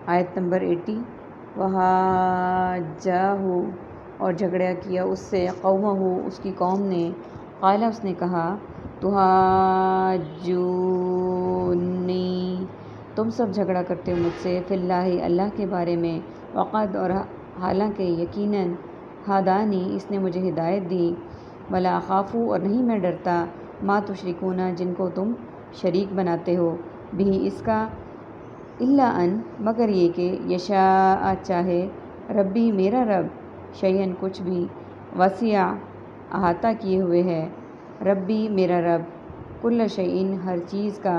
آیت نمبر 80 وَحَاجَّهُ اور جھگڑا کیا اس سے قومہ اس کی قوم نے قال اس نے کہا تحاجونی تم سب جھگڑا کرتے ہو مجھ سے فی اللہ اللہ کے بارے میں وقد اور حالانکہ یقیناً ہدانی اس نے مجھے ہدایت دی ولا اخاف اور نہیں میں ڈرتا ما تشرکون جن کو تم شریک بناتے ہو بھی اس کا الا ان مگر یہ کہ یشاء چاہے ربی میرا رب شیئن کچھ بھی وسیع احاطہ کیے ہوئے ہے ربی میرا رب کل شیئن ہر چیز کا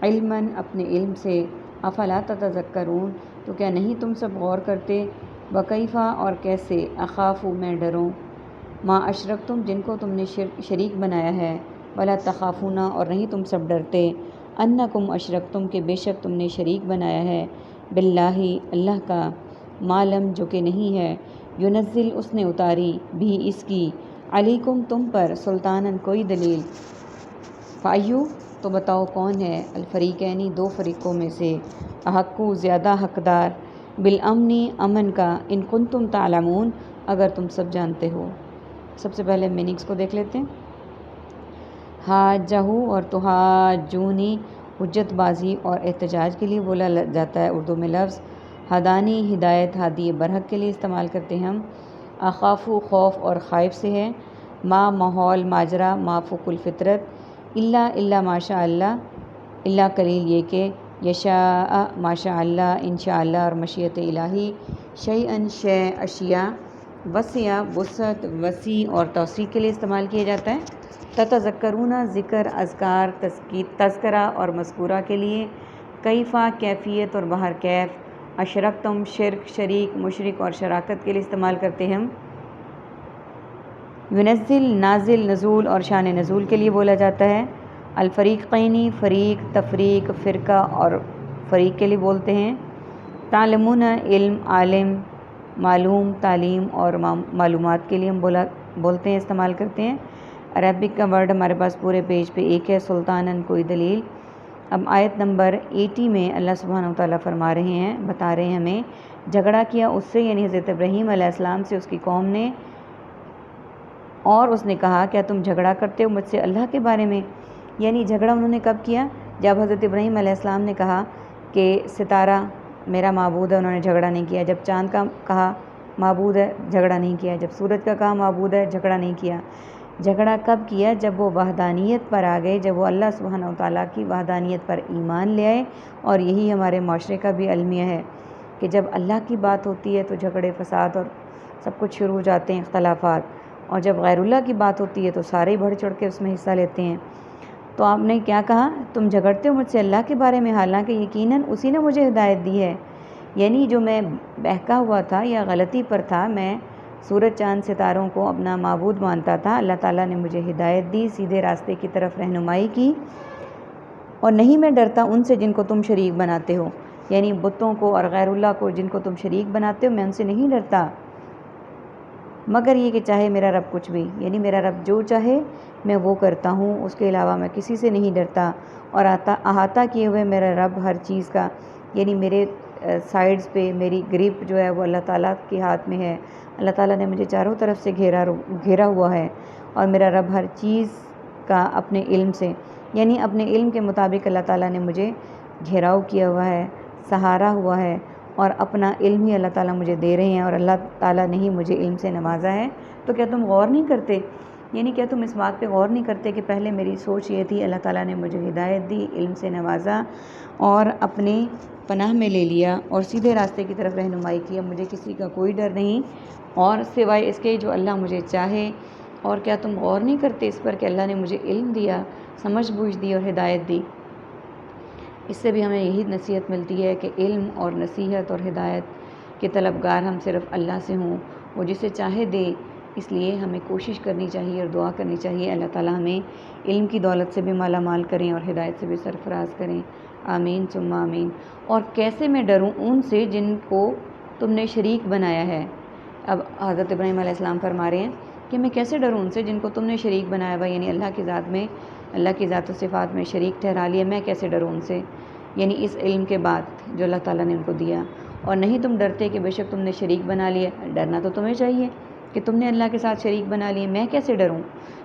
علماً اپنے علم سے افلا تتذکرون تو کیا نہیں تم سب غور کرتے وکیفا اور کیسے اخاف میں ڈروں ما اشرکتم جن کو تم نے شریک بنایا ہے ولا تخافون اور نہیں تم سب ڈرتے انکم اشرکتم کہ بے شک تم نے شریک بنایا ہے باللہ اللہ کا معلم جو کہ نہیں ہے ینزل اس نے اتاری بھی اس کی علیکم تم پر سلطاناً کوئی دلیل فایو تو بتاؤ کون ہے الفریقینی دو فریقوں میں سے احقو زیادہ حقدار بالامن امن کا ان کنتم تعلمون اگر تم سب جانتے ہو۔ سب سے پہلے میننگس کو دیکھ لیتے ہیں۔ حاجہ اور تحاجونی حجت بازی اور احتجاج کے لیے بولا جاتا ہے اردو میں لفظ ہدانی ہدایت ہادی برحق کے لیے استعمال کرتے ہیں ہم۔ اخافو خوف اور خائف سے ہے ما ماحول ماجرا ما فوق الفطرت الا ماشاء اللہ اللہ قلیل یہ کہ یشاء ماشاء اللہ انشاء اللہ اور مشیت الہی شیئن شے اشیاء وسیع وسعت وسیع اور توسیع کے لیے استعمال کیا جاتا ہے۔ تتذکرون ذکر اذکار تذکرہ اور مذکورہ کے لیے کیفا کیفیت اور بہر کیف اشرکتم شرک شریک مشرک اور شراکت کے لیے استعمال کرتے ہیں ہم۔ ینزل نازل نزول اور شان نزول کے لیے بولا جاتا ہے۔ الفریقینی فریق تفریق فرقہ اور فریق کے لیے بولتے ہیں۔ تعلمون علم عالم معلوم تعلیم اور معلومات کے لیے ہم بولتے ہیں استعمال کرتے ہیں۔ عربک کا ورڈ ہمارے پاس پورے پیج پہ ایک ہے سلطاناً کوئی دلیل۔ اب آیت نمبر 80 میں اللہ سبحانہ وتعالیٰ فرما رہے ہیں بتا رہے ہیں ہمیں جھگڑا کیا اس سے یعنی حضرت ابراہیم علیہ السلام سے اس کی قوم نے اور اس نے کہا کیا تم جھگڑا کرتے ہو مجھ سے اللہ کے بارے میں یعنی جھگڑا انہوں نے کب کیا جب حضرت ابراہیم علیہ السلام نے کہا کہ ستارہ میرا معبود ہے انہوں نے جھگڑا نہیں کیا جب چاند کا کہا معبود ہے جھگڑا نہیں کیا جب سورج کا کہا معبود ہے جھگڑا نہیں کیا جھگڑا کب کیا جب وہ وحدانیت پر آ گئے جب وہ اللہ سبحانہ وتعالیٰ کی وحدانیت پر ایمان لے آئے اور یہی ہمارے معاشرے کا بھی المیہ ہے کہ جب اللہ کی بات ہوتی ہے تو جھگڑے فساد اور سب کچھ شروع ہو جاتے ہیں اختلافات اور جب غیر اللہ کی بات ہوتی ہے تو سارے بڑھ چڑھ کے اس میں حصہ لیتے ہیں۔ تو آپ نے کیا کہا تم جھگڑتے ہو مجھ سے اللہ کے بارے میں حالانکہ یقیناً اسی نے مجھے ہدایت دی ہے یعنی جو میں بہکا ہوا تھا یا غلطی پر تھا میں سورج چاند ستاروں کو اپنا معبود مانتا تھا اللہ تعالیٰ نے مجھے ہدایت دی سیدھے راستے کی طرف رہنمائی کی اور نہیں میں ڈرتا ان سے جن کو تم شریک بناتے ہو یعنی بتوں کو اور غیر اللہ کو جن کو تم شریک بناتے ہو میں ان سے نہیں ڈرتا مگر یہ کہ چاہے میرا رب کچھ بھی یعنی میرا رب جو چاہے میں وہ کرتا ہوں اس کے علاوہ میں کسی سے نہیں ڈرتا اور احاطہ کیے ہوئے میرا رب ہر چیز کا یعنی میرے سائیڈز پہ میری گریپ جو ہے وہ اللہ تعالیٰ کے ہاتھ میں ہے اللہ تعالیٰ نے مجھے چاروں طرف سے گھیرا ہوا ہے اور میرا رب ہر چیز کا اپنے علم سے یعنی اپنے علم کے مطابق اللہ تعالیٰ نے مجھے گھیراؤ کیا ہوا ہے سہارا ہوا ہے اور اپنا علم ہی اللہ تعالیٰ مجھے دے رہے ہیں اور اللہ تعالیٰ نے ہی مجھے علم سے نوازا ہے تو کیا تم غور نہیں کرتے یعنی کیا تم اس بات پہ غور نہیں کرتے کہ پہلے میری سوچ یہ تھی اللہ تعالیٰ نے مجھے ہدایت دی علم سے نوازا اور اپنی پناہ میں لے لیا اور سیدھے راستے کی طرف رہنمائی کی مجھے کسی کا کوئی ڈر نہیں اور سوائے اس کے جو اللہ مجھے چاہے اور کیا تم غور نہیں کرتے اس پر کہ اللہ نے مجھے علم دیا سمجھ بوجھ دی اور ہدایت دی۔ اس سے بھی ہمیں یہی نصیحت ملتی ہے کہ علم اور نصیحت اور ہدایت کے طلبگار ہم صرف اللہ سے ہوں وہ جسے چاہے دے اس لیے ہمیں کوشش کرنی چاہیے اور دعا کرنی چاہیے اللہ تعالیٰ ہمیں علم کی دولت سے بھی مالا مال کریں اور ہدایت سے بھی سرفراز کریں آمین ثم آمین۔ اور کیسے میں ڈروں ان سے جن کو تم نے شریک بنایا ہے اب حضرت ابراہیم علیہ السلام فرما رہے ہیں کہ میں کیسے ڈروں ان سے جن کو تم نے شریک بنایا ہوا یعنی اللہ کی ذات میں اللہ کی ذات و صفات میں شریک ٹھہرا لیا میں کیسے ڈروں ان سے یعنی اس علم کے بعد جو اللہ تعالیٰ نے ان کو دیا، اور نہیں تم ڈرتے کہ بے شک تم نے شریک بنا لیا۔ ڈرنا تو تمہیں چاہیے کہ تم نے اللہ کے ساتھ شریک بنا لیے، میں کیسے ڈروں،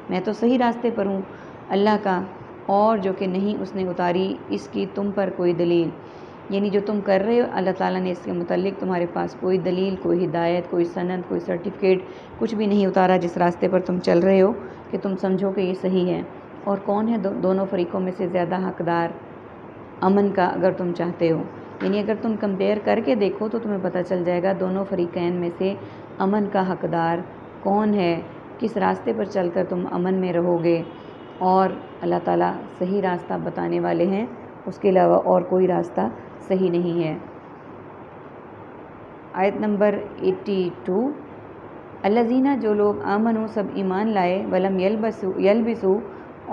میں تو صحیح راستے پر ہوں اللہ کا، اور جو کہ نہیں اس نے اتاری اس کی تم پر کوئی دلیل، یعنی جو تم کر رہے ہو اللہ تعالیٰ نے اس کے متعلق تمہارے پاس کوئی دلیل، کوئی ہدایت، کوئی سند، کوئی سرٹیفکیٹ کچھ بھی نہیں اتارا جس راستے پر تم چل رہے ہو کہ تم سمجھو کہ یہ صحیح ہے۔ اور کون ہے دونوں فریقوں میں سے زیادہ حقدار امن کا، اگر تم چاہتے ہو، یعنی اگر تم کمپیئر کر کے دیکھو تو تمہیں پتہ چل جائے گا دونوں فریقین میں سے امن کا حقدار کون ہے، کس راستے پر چل کر تم امن میں رہو گے، اور اللہ تعالیٰ صحیح راستہ بتانے والے ہیں، اس کے علاوہ اور کوئی راستہ صحیح نہیں ہے۔ آیت نمبر 82، الذین جو لوگ آمنوا سب ایمان لائے، ولم یلبسوا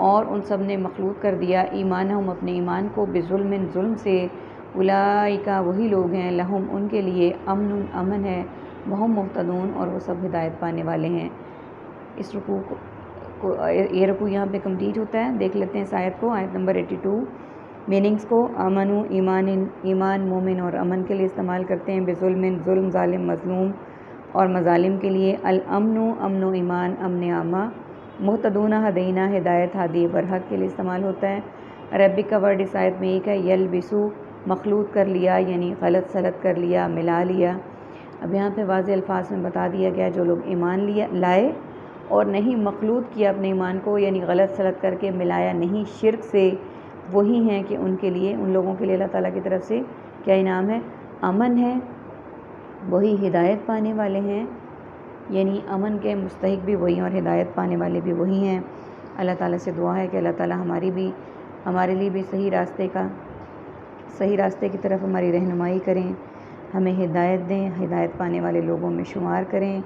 اور ان سب نے مخلوط کر دیا ایمانہم اپنے ایمان کو، بظلم ظلم سے، اولئک وہی لوگ ہیں، لہم ان کے لیے امن امن ہے، وہم مہتدون اور وہ سب ہدایت پانے والے ہیں۔ اس رکوع کو یہ رکوع یہاں پہ کمپلیٹ ہوتا ہے۔ دیکھ لیتے ہیں اس آیت کو، آیت نمبر 82 میننگز کو۔ آمنو ایمان مومن اور امن کے لیے استعمال کرتے ہیں، بظلم ظلم ظالم مظلوم اور مظالم کے لیے، الامن امن و ایمان امن عامہ، مہتدون ہدینہ ہدایت ہادی برحق کے لیے استعمال ہوتا ہے۔ عربک کا ورڈ اس آیت میں ایک ہے، یلبسو مخلوط کر لیا، یعنی غلط سلط کر لیا، ملا لیا۔ اب یہاں پہ واضح الفاظ میں بتا دیا گیا جو لوگ ایمان لائے اور نہیں مخلوط کیا اپنے ایمان کو، یعنی غلط سلط کر کے ملایا نہیں شرک سے، وہی ہیں کہ ان کے لیے، ان لوگوں کے لیے اللہ تعالیٰ کی طرف سے کیا انعام ہے؟ امن ہے، وہی ہدایت پانے والے ہیں، یعنی امن کے مستحق بھی وہی ہیں اور ہدایت پانے والے بھی وہی ہیں۔ اللہ تعالیٰ سے دعا ہے کہ اللہ تعالیٰ ہمارے لیے بھی صحیح راستے کی طرف ہماری رہنمائی کریں، ہمیں ہدایت دیں، ہدایت پانے والے لوگوں میں شمار کریں،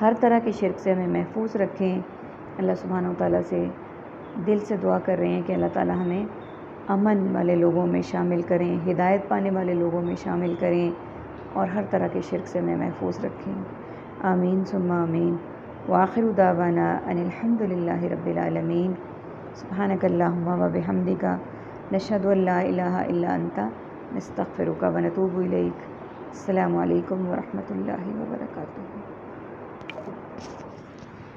ہر طرح کے شرک سے ہمیں محفوظ رکھیں۔ اللہ سبحانہ وتعالیٰ سے دل سے دعا کر رہے ہیں کہ اللہ تعالیٰ ہمیں امن والے لوگوں میں شامل کریں، ہدایت پانے والے لوگوں میں شامل کریں، اور ہر طرح کے شرک سے ہمیں محفوظ رکھیں۔ آمین ثم آمین۔ وآخر دعوانا ان الحمد للہ رب العالمین۔ سبحانک اللہم و بحمدک، نشہد ان لا الہ الا انت، نستغفرک و نتوب الیک۔ السلام علیکم ورحمۃ اللہ وبرکاتہ۔